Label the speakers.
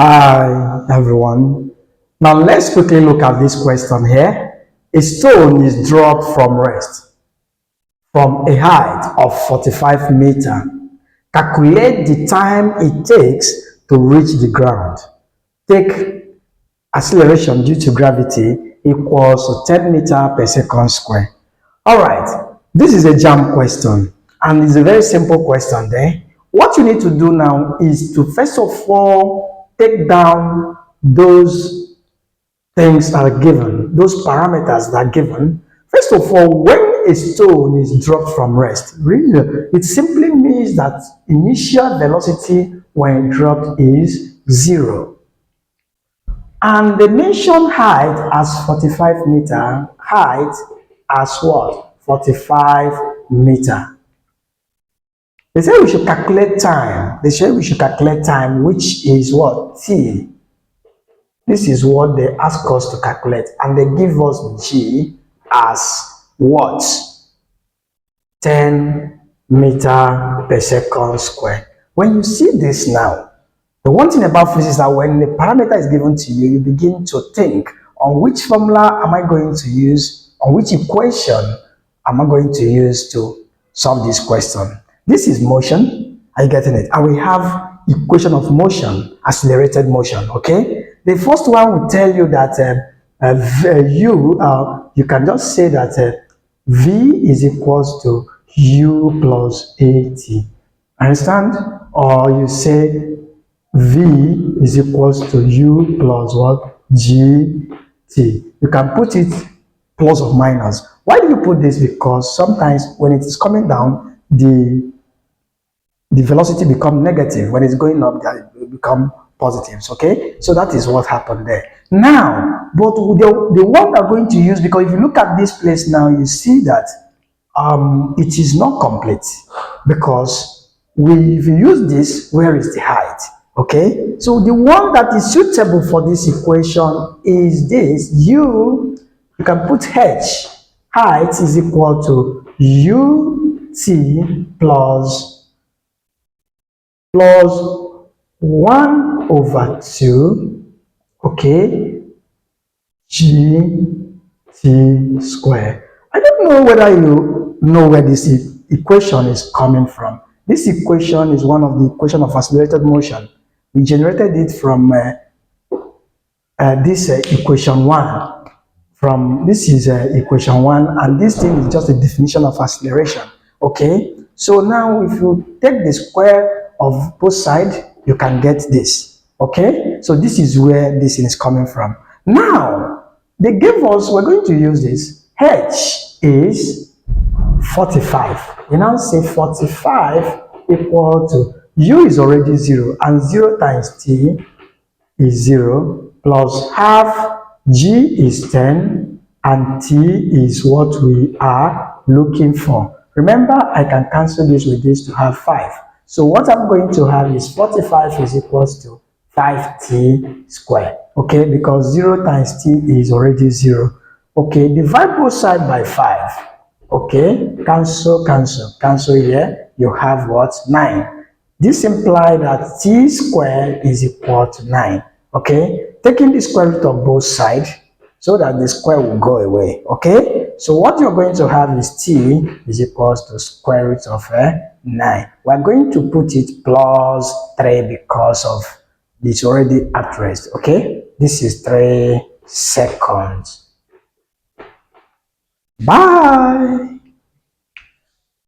Speaker 1: Hi everyone. Now let's quickly look at this question here. A stone is dropped from rest from a height of 45 meters. Calculate the time it takes to reach the ground. Take acceleration due to gravity equals to 10 meters per second square. All right, this is a jump question and it's a very simple question there. What you need to do now is to first of all take down those things that are given, those parameters that are given. First of all, when a stone is dropped from rest, really, it simply means that initial velocity when dropped is 0. And they mention height as 45 meter, height as what? 45 meter. They say we should calculate time. They say we should calculate time, which is what? T. This is what they ask us to calculate, and they give us G as what? 10 meter per second square. When you see this now, the one thing about physics is that when the parameter is given to you, you begin to think on which formula am I going to use, on which equation am I going to use to solve this question. This is motion. Are you getting it? And we have equation of motion, accelerated motion. Okay. The first one will tell you that you can just say that v is equals to u plus at. Understand? Or you say v is equals to u plus what? gt. You can put it plus or minus. Why do you put this? Because sometimes when it is coming down, the velocity become negative. When it's going up, it will become positives. Okay, so that is what happened there. Now, but the one we're going to use, because if you look at this place now, you see that it is not complete, because if you use this, where is the height? Okay, so the one that is suitable for this equation is this. You can put h, height is equal to ut plus 1/2, okay, gt square. I don't know whether you know where this equation is coming from. This equation is one of the equation of accelerated motion. We generated it from this equation 1. From this is equation 1, and this thing is just a definition of acceleration. Okay, so now if you take the square of both sides, you can get this. Okay, so this is where this is coming from. Now they gave us, we're going to use this. H is 45. We now say 45 equal to u is already 0, and 0 times t is 0, plus half g is 10, and t is what we are looking for. Remember, I can cancel this with this to have 5. So what I'm going to have is 45 is equals to 5t squared. Okay, because 0 times t is already 0. Okay, divide both sides by 5. Okay, cancel here. You have what? 9. This implies that t squared is equal to 9. Okay, taking the square root of both sides so that the square will go away. Okay, so what you're going to have is t is equals to square root of 9. We're going to put it plus 3 because of it's already at rest. Okay, this is 3 seconds. Bye.